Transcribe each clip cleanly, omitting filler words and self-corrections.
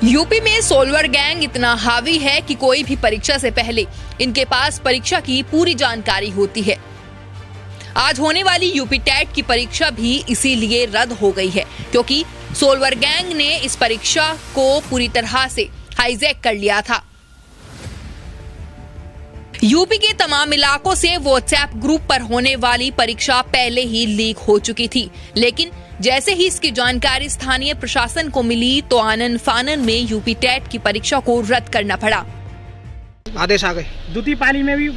UP में solver gang इतना हावी है कि कोई भी परीक्षा से पहले इनके पास परीक्षा की पूरी जानकारी होती है। आज होने वाली यूपी टेट की परीक्षा भी इसीलिए रद्द हो गई है, क्योंकि सोलवर गैंग ने इस परीक्षा को पूरी तरह से हाईजैक कर लिया था। यूपी के तमाम इलाकों से व्हाट्सएप ग्रुप पर होने वाली परीक्षा पहले ही लीक हो चुकी थी, लेकिन जैसे ही इसकी जानकारी स्थानीय प्रशासन को मिली तो आनन फानन में यूपी टेट की परीक्षा को रद्द करना पड़ा। आदेश आ गए। दूसरी पाली में भी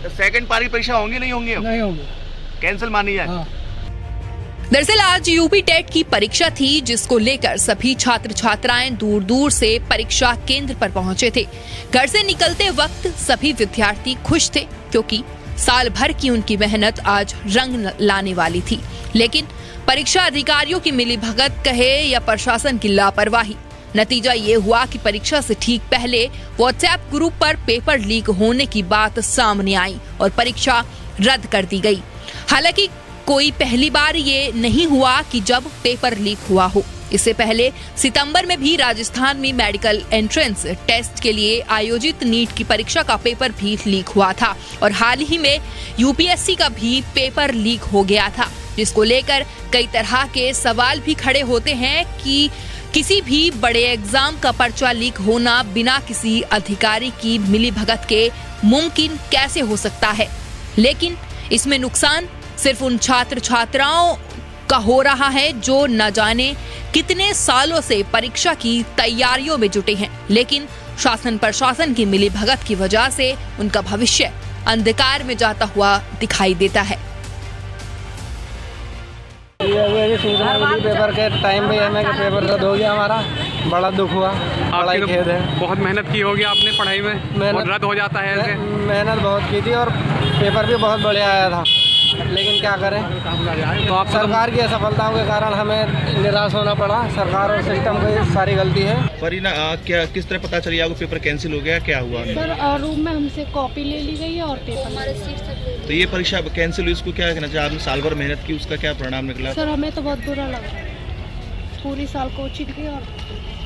सेकंड पारी परीक्षा होंगी नहीं होंगी? नहीं होंगी, कैंसिल मानी जाए। हाँ। दरअसल आज यूपी टेट की परीक्षा थी, जिसको लेकर सभी छात्र छात्राएं दूर दूर से परीक्षा केंद्र पर पहुंचे थे। घर से निकलते वक्त सभी विद्यार्थी खुश थे, क्योंकि साल भर की उनकी मेहनत आज रंग लाने वाली थी। लेकिन परीक्षा अधिकारियों की मिलीभगत कहे या प्रशासन की लापरवाही, नतीजा ये हुआ कि परीक्षा से ठीक पहले व्हाट्सएप ग्रुप पर पेपर लीक होने की बात सामने आई और परीक्षा रद्द कर दी गई। हालांकि कोई पहली बार ये नहीं हुआ कि जब पेपर लीक हुआ हो। इससे पहले सितंबर में भी राजस्थान में मेडिकल एंट्रेंस टेस्ट के लिए आयोजित नीट की परीक्षा का पेपर भी लीक हुआ था और हाल ही में यूपीएससी का भी पेपर लीक हो गया था, जिसको लेकर कई तरह के सवाल भी खड़े होते हैं कि किसी भी बड़े एग्जाम का पर्चा लीक होना बिना किसी अधिकारी की मिलीभगत के मुमकिन कैसे हो सकता है। लेकिन इसमें नुकसान सिर्फ उन छात्र छात्राओं का हो रहा है जो न जाने कितने सालों से परीक्षा की तैयारियों में जुटे हैं, लेकिन शासन प्रशासन की मिलीभगत की वजह से उनका भविष्य अंधकार में जाता हुआ दिखाई देता है। पेपर के टाइम पे हमें पेपर रद्द हो गया, हमारा बड़ा दुख हुआ, बड़ा खेद है। बहुत मेहनत की होगी आपने पढ़ाई में और रद्द हो जाता है ऐसे? मेहनत बहुत की थी और पेपर भी बहुत बढ़िया आया था, लेकिन क्या करें, तो आप सरकार की असफलताओं के कारण हमें निराश होना पड़ा। सरकार और सिस्टम की सारी गलती है। फरीना, क्या किस तरह पता चली आपको पेपर कैंसिल हो गया, क्या हुआ? सर रूम में हमसे कॉपी ले ली गई है और पेपर हमारे सीट। तो ये परीक्षा कैंसिल हुई, इसको क्या कहना चाहिए? आपने साल भर मेहनत की, उसका क्या परिणाम निकला? सर हमें तो बहुत बुरा लगा, पूरी साल कोचिंग की और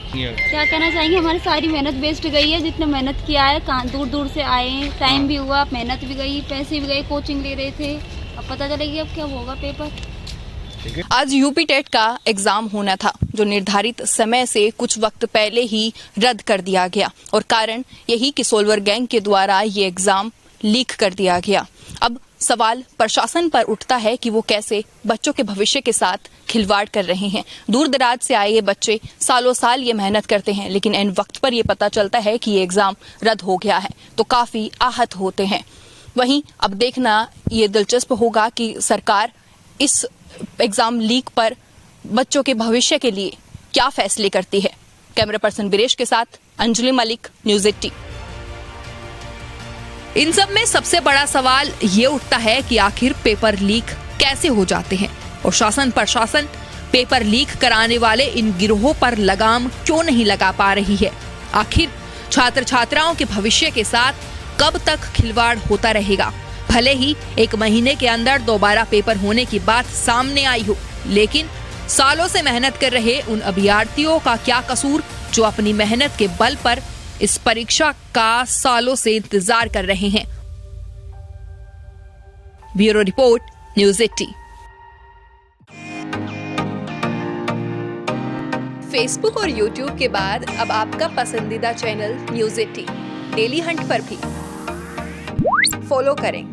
क्या कहना चाहेंगे, हमारी सारी मेहनत वेस्ट गई है। जितने मेहनत किया है, कहाँ दूर दूर से आए हैं, टाइम भी हुआ, मेहनत भी गई, पैसे भी गए, कोचिंग ले रहे थे, अब पता चलेगी अब क्या होगा पेपर। आज यूपी टेट का एग्जाम होना था, जो निर्धारित समय से कुछ वक्त पहले ही रद्द कर दिया गया और कारण यही कि सोलवर गैंग के द्वारा ये एग्जाम लीक कर दिया गया। अब सवाल प्रशासन पर उठता है कि वो कैसे बच्चों के भविष्य के साथ खिलवाड़ कर रहे हैं। दूर दराज से आए ये बच्चे सालों साल ये मेहनत करते हैं, लेकिन इन वक्त पर ये पता चलता है कि ये एग्जाम रद्द हो गया है तो काफी आहत होते हैं। वहीं अब देखना ये दिलचस्प होगा कि सरकार इस एग्जाम लीक पर बच्चों के भविष्य के लिए क्या फैसले करती है। कैमरा पर्सन बीरेश के साथ अंजलि मलिक, न्यूज़ 18। इन सब में सबसे बड़ा सवाल ये उठता है कि आखिर पेपर लीक कैसे हो जाते हैं और शासन प्रशासन पेपर लीक कराने वाले इन गिरोहों पर लगाम क्यों नहीं लगा पा रही है। आखिर छात्र छात्राओं के भविष्य के साथ कब तक खिलवाड़ होता रहेगा। भले ही 1 महीने के अंदर दोबारा पेपर होने की बात सामने आई हो, लेकिन सालों से मेहनत कर रहे उन अभ्यर्थियों का क्या कसूर जो अपनी मेहनत के बल पर इस परीक्षा का सालों से इंतजार कर रहे हैं। Bureau report, news 18। फेसबुक और यूट्यूब के बाद अब आपका पसंदीदा चैनल न्यूज़ 18 डेली हंट पर भी फॉलो करें।